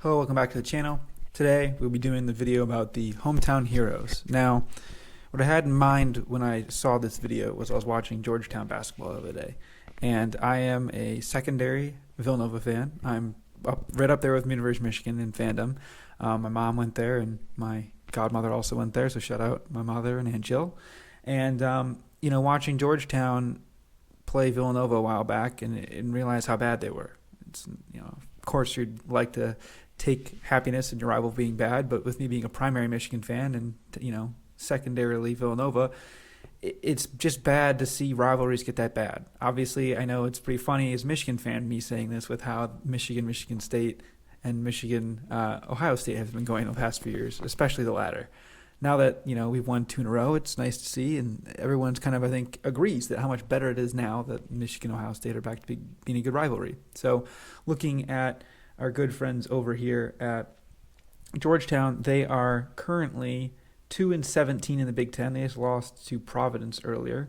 Hello, welcome back to the channel. Today we'll be doing the video about the hometown heroes. Now, what I had in mind when I saw this video was I was watching Georgetown basketball the other day, and I am a secondary Villanova fan. I'm right up there with University of Michigan in fandom. My mom went there, and my godmother also went there, so shout out my mother and Aunt Jill. And watching Georgetown play Villanova a while back and realize how bad they were. It's, of course, you'd like to take happiness in your rival being bad, but with me being a primary Michigan fan and secondarily Villanova, it's just bad to see rivalries get that bad. Obviously, I know it's pretty funny as a Michigan fan, me saying this with how Michigan State and Ohio State have been going the past few years, especially the latter. Now that we've won 2 in a row, it's nice to see, and everyone's kind of, I think, agrees that how much better it is now that Michigan and Ohio State are back to being a good rivalry. So looking at our good friends over here at Georgetown, they are currently 2-17 in the Big Ten. They just lost to Providence earlier,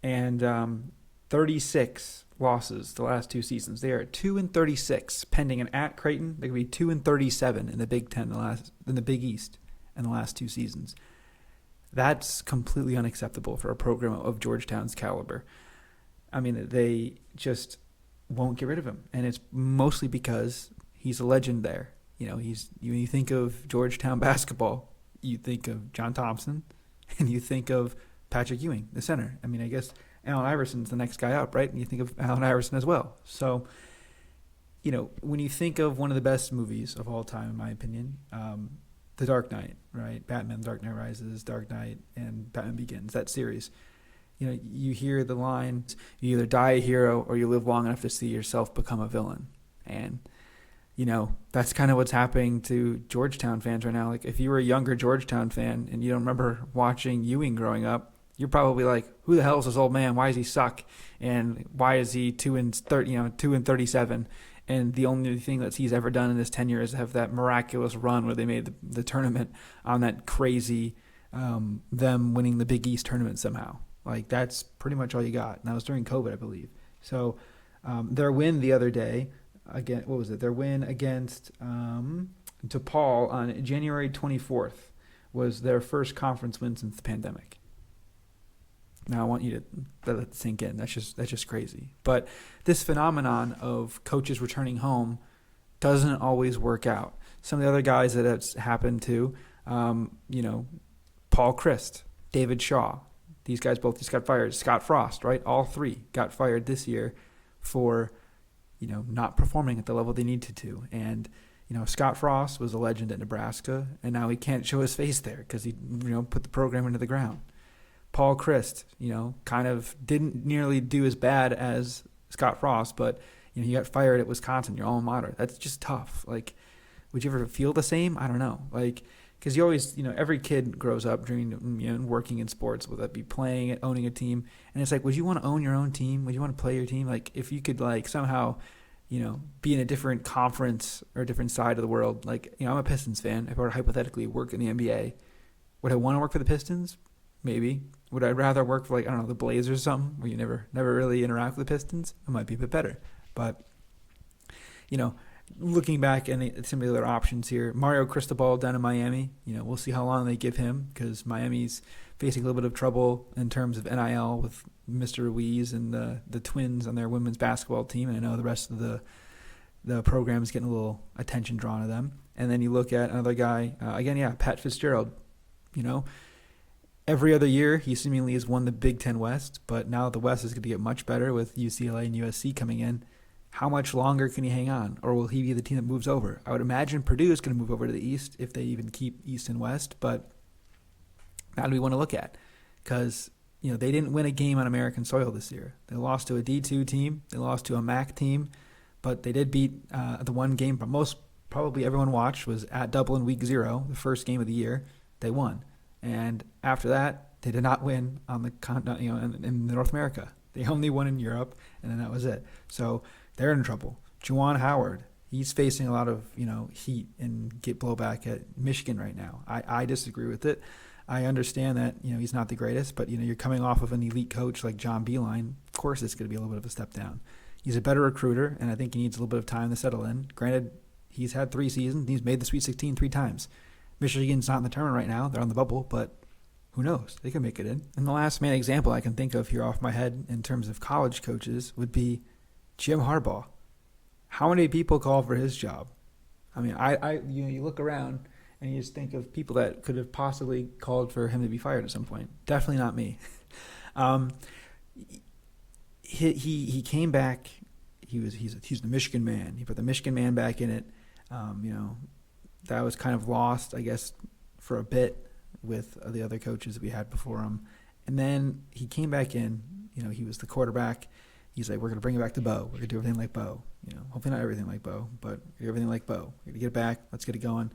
and 36 losses the last 2 seasons. They are 2-36, pending an at Creighton. They could be 2-37 in the Big Ten in the Big East in the last 2 seasons. That's completely unacceptable for a program of Georgetown's caliber. I mean, they just won't get rid of him, and it's mostly because he's a legend there. When you think of Georgetown basketball, you think of John Thompson, and you think of Patrick Ewing, the center. I mean, I guess Allen Iverson's the next guy up, right? And you think of Allen Iverson as well. So, when you think of one of the best movies of all time, in my opinion, The Dark Knight, right? Batman, The Dark Knight Rises, Dark Knight, and Batman Begins, that series. You hear the line, you either die a hero or you live long enough to see yourself become a villain. And, that's kind of what's happening to Georgetown fans right now. Like, if you were a younger Georgetown fan and you don't remember watching Ewing growing up, you're probably like, who the hell is this old man? Why does he suck? And why is he 2-37? And the only thing that he's ever done in his tenure is have that miraculous run where they made the tournament on that crazy, them winning the Big East tournament somehow. Like, that's pretty much all you got. And that was during COVID, I believe. So their win the other day, again, what was it? Their win against DePaul on January 24th was their first conference win since the pandemic. Now I want you to let that sink in. That's just crazy. But this phenomenon of coaches returning home doesn't always work out. Some of the other guys that it's happened to, Paul Christ, David Shaw, these guys both just got fired. Scott Frost, right? All 3 got fired this year for not performing at the level they needed to. And Scott Frost was a legend at Nebraska, and now he can't show his face there because he put the program into the ground. Paul Christ, kind of didn't nearly do as bad as Scott Frost, but he got fired at Wisconsin, your alma mater. That's just tough. Like, would you ever feel the same? I don't know. Like, because you always, every kid grows up dreaming, working in sports, whether that be playing it, owning a team, and it's like, would you want to own your own team? Would you want to play your team? Like, if you could, like, somehow, be in a different conference or a different side of the world. Like, I'm a Pistons fan. If I were to hypothetically work in the NBA, would I want to work for the Pistons? Maybe. Would I rather work for, the Blazers or something, where you never really interact with the Pistons? It might be a bit better. But, looking back at some of the other options here, Mario Cristobal down in Miami, we'll see how long they give him, because Miami's facing a little bit of trouble in terms of NIL with Mr. Ruiz and the Twins on their women's basketball team. And I know the rest of the program is getting a little attention drawn to them. And then you look at another guy, Pat Fitzgerald, every other year, he seemingly has won the Big Ten West, but now the West is going to get much better with UCLA and USC coming in. How much longer can he hang on, or will he be the team that moves over? I would imagine Purdue is going to move over to the East if they even keep East and West, but that we want to look at, because they didn't win a game on American soil this year. They lost to a D2 team, they lost to a MAC team, but they did beat the one game probably everyone watched was at Dublin Week 0, the first game of the year. They won. And after that, they did not win on the in North America. They only won in Europe, and then that was it. So they're in trouble. Juwan Howard, he's facing a lot of heat and get blowback at Michigan right now. I disagree with it. I understand that he's not the greatest, but you're coming off of an elite coach like John Beilein. Of course, it's going to be a little bit of a step down. He's a better recruiter, and I think he needs a little bit of time to settle in. Granted, He's had 3 seasons. He's made the Sweet 16 3 times. Michigan's not in the tournament right now. They're on the bubble, but who knows? They could make it in. And the last main example I can think of here off my head in terms of college coaches would be Jim Harbaugh. How many people call for his job? I mean, you look around and you just think of people that could have possibly called for him to be fired at some point. Definitely not me. He came back. He's the Michigan man. He put the Michigan man back in it. That was kind of lost, I guess, for a bit with the other coaches that we had before him. And then he came back in. He was the quarterback. He's like, we're going to bring it back to Bo. We're going to do everything like Bo. Hopefully not everything like Bo, but everything like Bo. We're going to get it back. Let's get it going.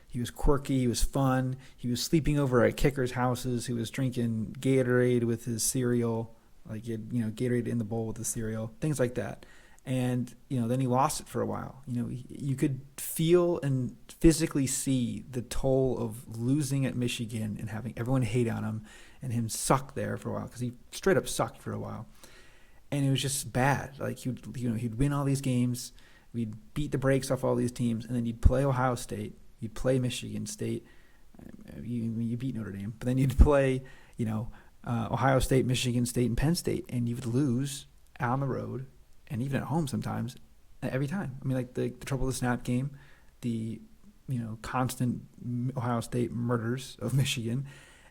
He was quirky. He was fun. He was sleeping over at kickers' houses. He was drinking Gatorade with his cereal, like Gatorade in the bowl with the cereal, things like that. And then he lost it for a while. You could feel and physically see the toll of losing at Michigan and having everyone hate on him and him suck there for a while, because he straight up sucked for a while. And it was just bad. Like he'd win all these games, we'd beat the brakes off all these teams, and then you'd play Ohio State, you'd play Michigan State, you beat Notre Dame, but then you'd play Ohio State, Michigan State, and Penn State, and you would lose on the road and even at home sometimes, every time. I mean, like the trouble of the snap game, the constant Ohio State murders of Michigan,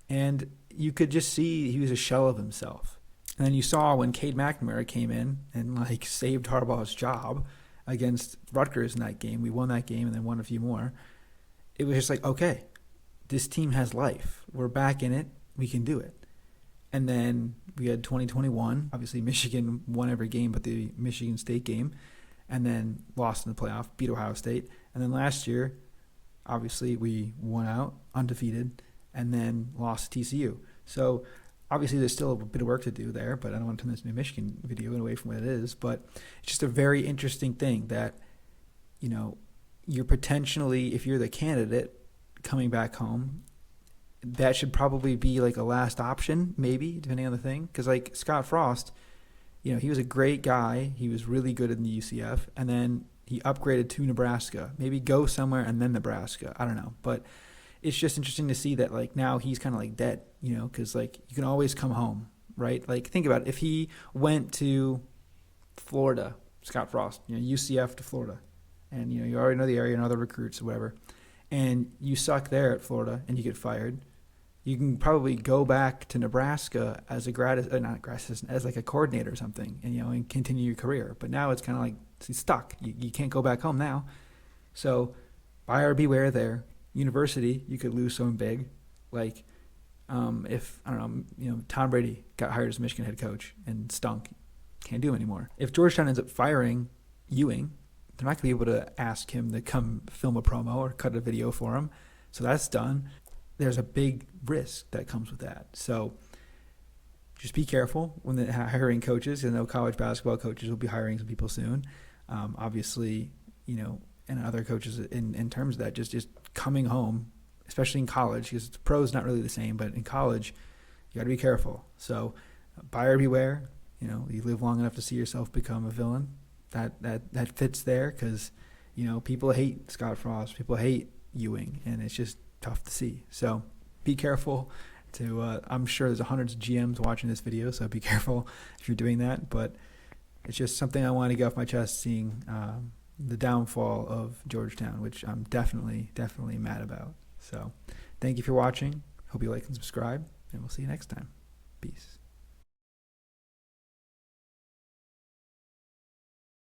and you could just see he was a shell of himself. And then you saw when Cade McNamara came in and saved Harbaugh's job against Rutgers in that game. We won that game and then won a few more. It was just like, okay, this team has life. We're back in it. We can do it. And then we had 2021. Obviously, Michigan won every game but the Michigan State game, and then lost in the playoff, beat Ohio State. And then last year, obviously, we won out, undefeated, and then lost to TCU. So obviously, there's still a bit of work to do there, but I don't want to turn this into a Michigan video and away from what it is. But it's just a very interesting thing that, you're potentially, if you're the candidate coming back home, that should probably be like a last option, maybe, depending on the thing. Because Scott Frost, he was a great guy. He was really good in the UCF. And then he upgraded to Nebraska. Maybe go somewhere and then Nebraska. I don't know. But it's just interesting to see that now he's kind of dead, because you can always come home, right? Think about it. If he went to Florida, Scott Frost, UCF to Florida, and you already know the area and other recruits or whatever, and you suck there at Florida and you get fired, you can probably go back to Nebraska as a as a coordinator or something, and continue your career. But now it's kind of he's stuck. You can't go back home now. So buyer beware there. University, you could lose someone big, if Tom Brady got hired as Michigan head coach and stunk, can't do him anymore. If Georgetown ends up firing Ewing, they're not going to be able to ask him to come film a promo or cut a video for him. So that's done. There's a big risk that comes with that. So just be careful when they're hiring coaches. I know college basketball coaches will be hiring some people soon. Obviously, and other coaches in terms of that, just coming home, especially in college, because the pro is not really the same, but in college, you got to be careful. So buyer beware. You live long enough to see yourself become a villain. That fits there, because people hate Scott Frost, people hate Ewing, and it's just tough to see. So be careful. I'm sure there's hundreds of GMs watching this video, so be careful if you're doing that. But it's just something I want to get off my chest, seeing the downfall of Georgetown, which I'm definitely mad about. So thank you for watching. Hope you like and subscribe, and we'll see you next time. Peace.